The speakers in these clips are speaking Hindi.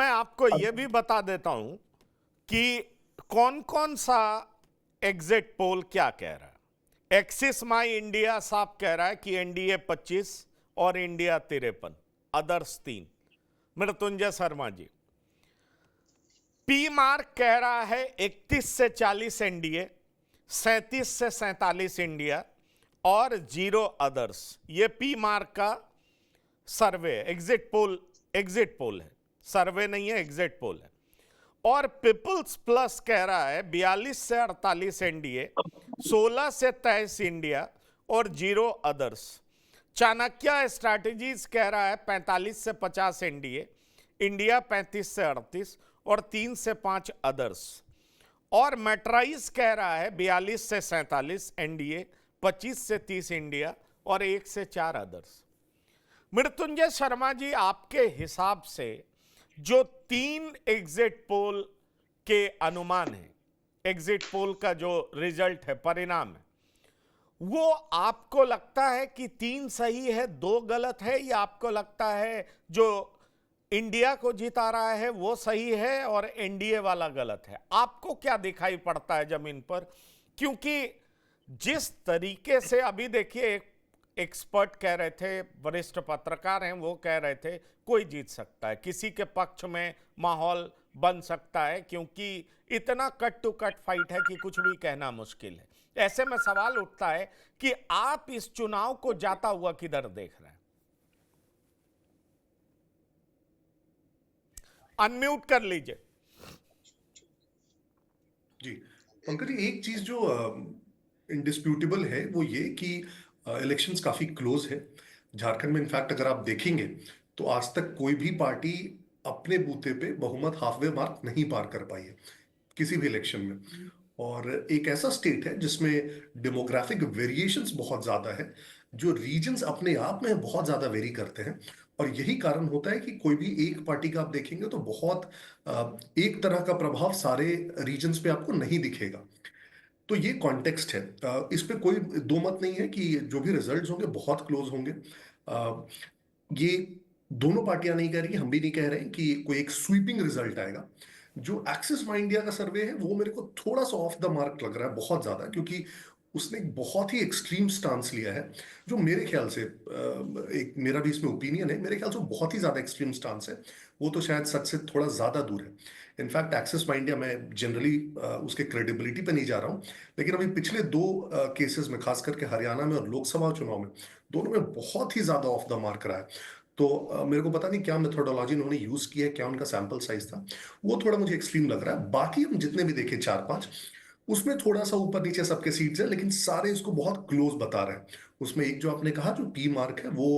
मैं आपको यह भी बता देता हूं कि कौन कौन सा एग्जिट पोल क्या कह रहा है। एक्सिस माई इंडिया साफ कह रहा है कि एनडीए 25 और India 53, others 3। Mrityunjay Sharma ji, P mark कह रहा है 31 से 40 एनडीए, 37 से 47 इंडिया और 0 अदर्स। ये पी मार्क का सर्वे, एग्जिट पोल है, सर्वे नहीं है, एग्जिट पोल है। और पीपल्स प्लस कह रहा है 42 से 48 एनडीए, 16 से 23 इंडिया और 0 अदर्स। चाणक्य स्ट्रैटेजीज कह रहा है 45 से 50 एनडीए, इंडिया 35 से 38 और 3 से 5 अदर्स। और मैट्राइज कह रहा है 42 से 47 एनडीए, 25 से 30 इंडिया और 1 से 4 अदर्स। मृत्युंजय शर्मा जी, आपके हिसाब से जो 3 एग्जिट पोल के अनुमान है, एग्जिट पोल का जो रिजल्ट है, परिणाम है, वो आपको लगता है कि 3 सही है, 2 गलत है, या आपको लगता है जो इंडिया को जिता रहा है वो सही है और एनडीए वाला गलत है? आपको क्या दिखाई पड़ता है जमीन पर? क्योंकि जिस तरीके से अभी देखिए, एक एक्सपर्ट कह रहे थे, वरिष्ठ पत्रकार हैं, वो कह रहे थे कोई जीत सकता है, किसी के पक्ष में माहौल बन सकता है, क्योंकि इतना कट टू कट फाइट है कि कुछ भी कहना मुश्किल है। ऐसे में सवाल उठता है कि आप इस चुनाव को जाता हुआ किधर देख रहे हैं? अनम्यूट कर लीजिए जी। पंकज जी, एक चीज जो इंडिस्प्यूटेबल है वो ये कि इलेक्शंस काफी क्लोज है झारखंड में। इनफैक्ट अगर आप देखेंगे तो आज तक कोई भी पार्टी अपने बूथे पे बहुमत हाफवे मार्क नहीं पार कर पाई है किसी भी इलेक्शन में। और एक ऐसा स्टेट है जिसमें डेमोग्राफिक वेरिएशंस बहुत ज्यादा है, जो रीजन्स अपने आप में बहुत ज्यादा वेरी करते हैं। और यही कारण होता है कि कोई भी एक पार्टी का आप देखेंगे तो बहुत एक तरह का प्रभाव सारे रीजन्स पे आपको नहीं दिखेगा। तो ये कॉन्टेक्स्ट है। इस पे कोई दो मत नहीं है कि जो भी रिजल्ट्स होंगे बहुत क्लोज होंगे। ये दोनों पार्टियां नहीं कह रही, हम भी नहीं कह रहे हैं कि कोई एक स्वीपिंग रिजल्ट आएगा। जो एक्सिस माई इंडिया का सर्वे है वो मेरे को थोड़ा सा ऑफ द मार्क लग रहा है, बहुत ज्यादा, क्योंकि उसने एक बहुत ही एक्सट्रीम स्टांस लिया है, जो मेरे ख्याल से एक मेरा भी इसमें ओपिनियन है, मेरे ख्याल से बहुत ही ज्यादा एक्सट्रीम स्टांस है। वो तो शायद सच से थोड़ा ज्यादा दूर है। इनफैक्ट एक्सिस माई इंडिया, मैं जनरली उसके क्रेडिबिलिटी पे नहीं जा रहा हूँ, लेकिन अभी पिछले 2 केसेस में, खास करके हरियाणा में और लोकसभा चुनाव में, दोनों में बहुत ही ज्यादा ऑफ द मार्क रहा है। तो मेरे को पता नहीं क्या मेथोडोलॉजी उन्होंने यूज किया है, क्या उनका सैंपल साइज था, वो थोड़ा मुझे एक्सट्रीम लग रहा है। बाकी हम जितने भी देखे 4-5, उसमें थोड़ा सा ऊपर नीचे सबके सीट्स है, लेकिन सारे इसको बहुत क्लोज बता रहे हैं। उसमें एक जो आपने कहा जो पी मार्क है वो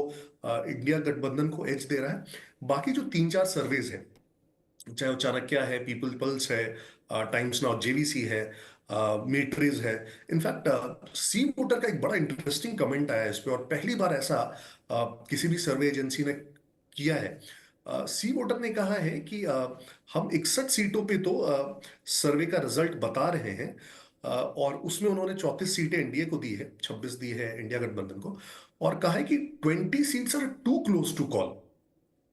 इंडिया गठबंधन को एज दे रहा है। बाकी जो 3-4 सर्वेज है, चाहे वो चाणक्य है, पीपल पल्स है, टाइम्स नाउ जेवीसी है, मेट्रिज है। इनफैक्ट सी वोटर का एक बड़ा इंटरेस्टिंग कमेंट आया इस पे, और पहली बार ऐसा किसी भी सर्वे एजेंसी ने किया है। सी वोटर ने कहा है कि हम 61 सीटों पे तो सर्वे का रिजल्ट बता रहे हैं, और उसमें उन्होंने 34 सीटें एनडीए को दी है, 26 दी है इंडिया गठबंधन को, और कहा है कि 20 seats are too close to call.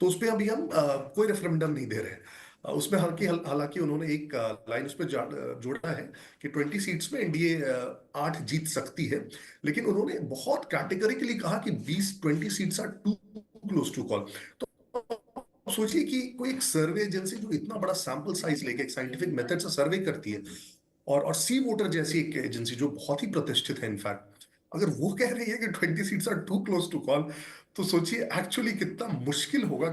तो उस पर अभी हम कोई रेफरेंडम नहीं दे रहे हैं। उसमें हालांकि उन्होंने एक लाइन उस पर जोड़ा है कि 20 सीट्स में एनडीए 8 जीत सकती है, लेकिन उन्होंने बहुत कैटेगरिकली कहा कि 20 seats are too close to call. तो आप सोचिए कि कोई एक सर्वे एजेंसी जो इतना बड़ा सैंपल साइज लेके एक साइंटिफिक मेथड से सर्वे करती है, और सी वोटर जैसी एक एजेंसी जो बहुत ही प्रतिष्ठित है इनफैक्ट, अगर वो कह रही है कि 20 seats are too close to call, तो सोचिए एक्चुअली कितना मुश्किल होगा।